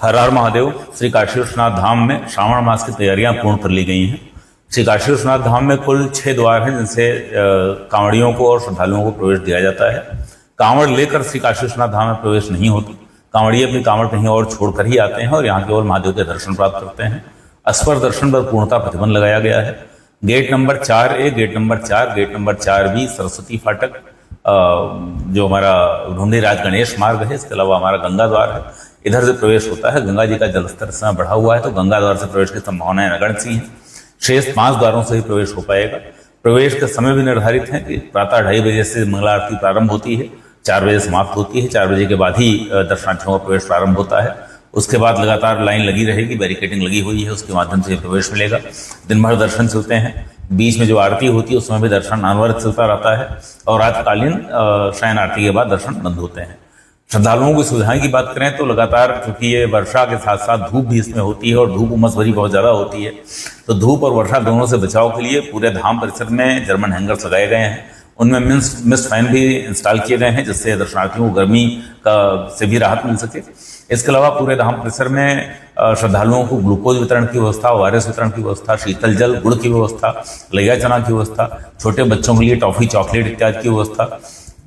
हर हर महादेव। श्री काशी विश्वनाथ धाम में श्रावण मास की तैयारियां पूर्ण कर ली गई हैं। श्री काशी विश्वनाथ धाम में कुल 6 द्वार हैं जिनसे कांवड़ियों को और श्रद्धालुओं को प्रवेश दिया जाता है। कांवड़ लेकर श्री काशी विश्वनाथ धाम में प्रवेश नहीं होता। कांवड़ी अपनी कांवड़ कहीं और छोड़कर ही आते हैं और यहाँ केवल महादेव के दर्शन प्राप्त करते हैं। अस्पर दर्शन पर पूर्णतः प्रतिबंध लगाया गया है। Gate number 4A, gate number 4, gate number 4B, Saraswati फाटक, जो हमारा ढूंढीराज गणेश मार्ग है, इसके अलावा हमारा गंगा द्वार है, इधर से प्रवेश होता है। गंगा जी का जलस्तर इस समय बढ़ा हुआ है तो गंगा द्वार से प्रवेश की संभावनाएं नगण्य सी हैं। शेष 5 द्वारों से ही प्रवेश हो पाएगा। प्रवेश के समय भी निर्धारित है कि प्रातः 2:30 बजे से मंगला आरती प्रारंभ होती है, 4 बजे समाप्त होती है। 4 बजे के बाद ही दर्शनार्थियों का प्रवेश प्रारंभ होता है। उसके बाद लगातार लाइन लगी रहेगी, बैरिकेडिंग लगी हुई है, उसके माध्यम से प्रवेश मिलेगा। दिन भर दर्शन चलते हैं। बीच में जो आरती होती है उसमें भी दर्शन अनवरत चलता रहता है और रातकालीन शयन आरती के बाद दर्शन बंद होते हैं। श्रद्धालुओं की सुविधाएं की बात करें तो लगातार, क्योंकि ये वर्षा के साथ साथ धूप भी इसमें होती है और धूप उमस भरी बहुत ज़्यादा होती है, तो धूप और वर्षा दोनों से बचाव के लिए पूरे धाम परिसर में जर्मन हैंगर्स लगाए गए हैं। उनमें मिस्ट फैन भी इंस्टॉल किए गए हैं जिससे दर्शनार्थियों को गर्मी से भी राहत मिल सके। इसके अलावा पूरे धाम परिसर में श्रद्धालुओं को ग्लूकोज वितरण की व्यवस्था, ORS वितरण की व्यवस्था, शीतल जल, गुड़ की व्यवस्था, लैया चना की व्यवस्था, छोटे बच्चों के लिए टॉफी, चॉकलेट इत्यादि की व्यवस्था,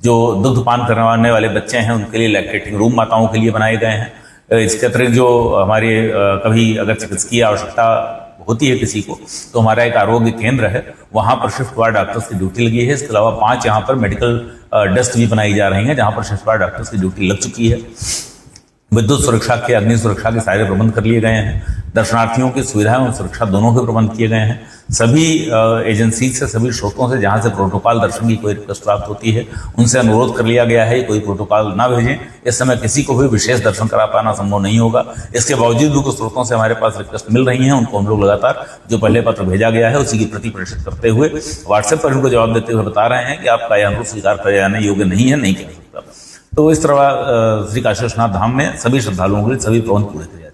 जो दुग्धपान करने वाले बच्चे हैं उनके लिए लैक्टेटिंग रूम माताओं के लिए बनाए गए हैं। इसके अतिरिक्त जो हमारे कभी अगर चिकित्सकीय आवश्यकता होती है किसी को तो हमारा एक आरोग्य केंद्र है, वहाँ पर शिफ्टवार डॉक्टर्स की ड्यूटी लगी है। इसके अलावा 5 यहाँ पर मेडिकल डेस्क भी बनाई जा रही हैं जहाँ पर शिफ्टवार डॉक्टर्स की ड्यूटी लग चुकी है। विद्युत सुरक्षा के, अग्नि सुरक्षा के सारे प्रबंध कर लिए गए हैं। दर्शनार्थियों की सुविधाएं और सुरक्षा दोनों के प्रबंध किए गए हैं। सभी एजेंसी से, सभी स्रोतों से जहां से प्रोटोकॉल दर्शन की कोई रिक्वेस्ट प्राप्त होती है उनसे अनुरोध कर लिया गया है कोई प्रोटोकॉल ना भेजें। इस समय किसी को भी विशेष दर्शन करा पाना संभव नहीं होगा। इसके बावजूद भी कुछ स्रोतों से हमारे पास रिक्वेस्ट मिल रही हैं, उनको हम लोग लगातार जो पहले पत्र भेजा गया है उसी की प्रति प्रेषित करते हुए व्हाट्सएप पर उनको जवाब देते हुए बता रहे हैं कि आपका यह अनुरोध स्वीकार किया जाने योग्य नहीं है, नहीं किया सकता। तो इस तरह श्री काशी विश्वनाथ धाम में सभी श्रद्धालुओं के लिए सभी प्रबंध पूरे किए